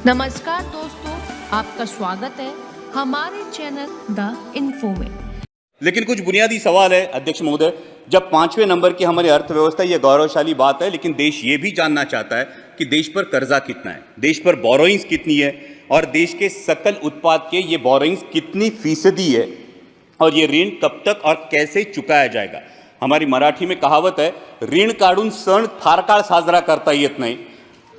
नमस्कार दोस्तों, आपका स्वागत है हमारे चैनल द इन्फो में। लेकिन कुछ बुनियादी सवाल है अध्यक्ष महोदय। जब 5वें नंबर की हमारी अर्थव्यवस्था, ये गौरवशाली बात है, लेकिन देश ये भी जानना चाहता है कि देश पर कर्जा कितना है, देश पर बोरोइंग्स कितनी है और देश के सकल उत्पाद के ये बोरोइंग्स कितनी फीसदी है और ये ऋण कब तक और कैसे चुकाया जाएगा। हमारी मराठी में कहावत है, ऋण काढून सण फार काळ साजरा करता येत नाही।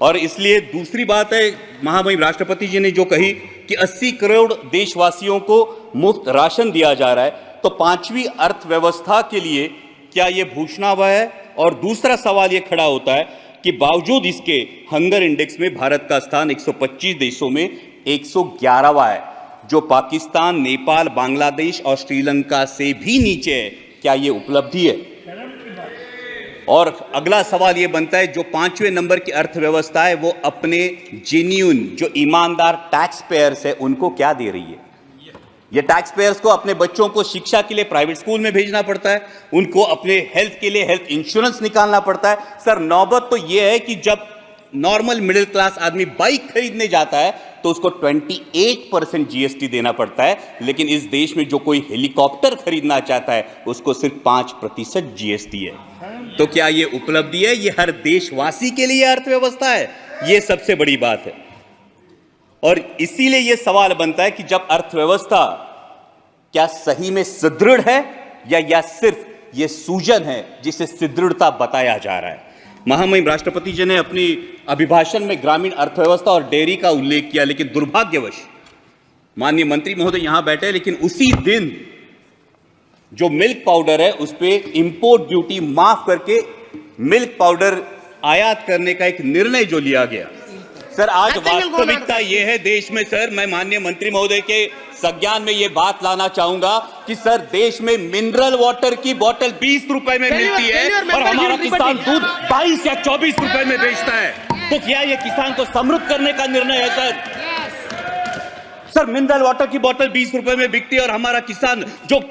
और इसलिए दूसरी बात है, महामहिम राष्ट्रपति जी ने जो कही कि 80 करोड़ देशवासियों को मुफ्त राशन दिया जा रहा है, तो 5वीं अर्थव्यवस्था के लिए क्या ये घोषणावा है। और दूसरा सवाल ये खड़ा होता है कि बावजूद इसके हंगर इंडेक्स में भारत का स्थान 125 देशों में 111वां है, जो पाकिस्तान, नेपाल, बांग्लादेश और श्रीलंका से भी नीचे है। क्या ये उपलब्धि है? और अगला सवाल ये बनता है, जो 5वें नंबर की अर्थव्यवस्था है वो अपने जेन्युइन, जो ईमानदार टैक्स पेयर्स है, उनको क्या दे रही है? ये टैक्स पेयर्स को अपने बच्चों को शिक्षा के लिए प्राइवेट स्कूल में भेजना पड़ता है, उनको अपने हेल्थ के लिए हेल्थ इंश्योरेंस निकालना पड़ता है। सर, नौबत तो ये है कि जब नॉर्मल मिडिल क्लास आदमी बाइक खरीदने जाता है तो उसको 28% जीएसटी देना पड़ता है, लेकिन इस देश में जो कोई हेलीकॉप्टर खरीदना चाहता है उसको सिर्फ 5% जीएसटी है। तो क्या ये उपलब्धि है? ये हर देशवासी के लिए अर्थव्यवस्था है? ये सबसे बड़ी बात है। और इसीलिए ये सवाल बनता है कि जब अर्थव्यवस्था क्या सही में सुदृढ़ है या सिर्फ ये सूजन है जिसे सुदृढ़ता बताया जा रहा है। महामहिम राष्ट्रपति जी ने अपनी अभिभाषण में ग्रामीण अर्थव्यवस्था और डेयरी का उल्लेख किया, लेकिन दुर्भाग्यवश माननीय मंत्री महोदय यहां बैठे, लेकिन उसी दिन जो मिल्क पाउडर है उस पे इंपोर्ट ड्यूटी माफ करके मिल्क पाउडर आयात करने का एक निर्णय जो लिया गया। सर, आज वास्तविकता ये है देश में, सर, मैं माननीय मंत्री महोदय के संज्ञान में ये बात लाना चाहूंगा कि सर, देश में मिनरल वाटर की बोतल 20 रुपए में मिलती है और हमारा किसान दूध 22 या 24 रुपए में बेचता है। तो क्या ये किसान को समृद्ध करने का निर्णय है? सर, मिनरल वाटर की बोतल 20 रुपए में बिकती है और हमारा किसान जो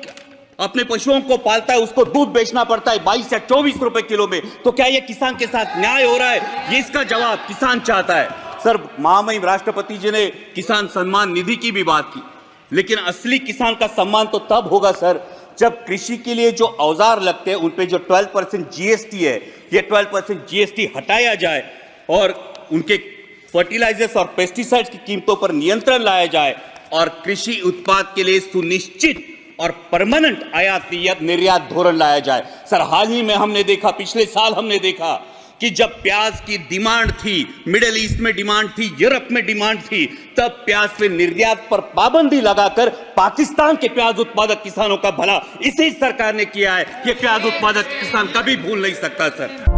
अपने पशुओं को पालता है उसको दूध बेचना पड़ता है 22 या 24 रुपए किलो में। तो क्या ये किसान के साथ न्याय हो रहा है? ये इसका जवाब किसान चाहता है। सर, महामहिम राष्ट्रपति जी ने किसान सम्मान निधि की भी बात की, लेकिन असली किसान का सम्मान तो तब होगा सर जब कृषि के लिए जो औजार लगते हैं उन पे जो 12% जीएसटी है, ये 12% जीएसटी हटाया जाए और उनके फर्टिलाइजर्स और पेस्टिसाइड्स की कीमतों पर नियंत्रण लाया जाए और कृषि उत्पाद के लिए सुनिश्चित और परमानेंट आयात निर्यात धोरण लाया जाए। सर, हाल ही में हमने देखा, पिछले साल हमने देखा कि जब प्याज की डिमांड थी, मिडिल ईस्ट में डिमांड थी, यूरोप में डिमांड थी, तब प्याज पे निर्यात पर पाबंदी लगाकर पाकिस्तान के प्याज उत्पादक किसानों का भला इसी सरकार ने किया है। ये प्याज उत्पादक किसान कभी भूल नहीं सकता सर।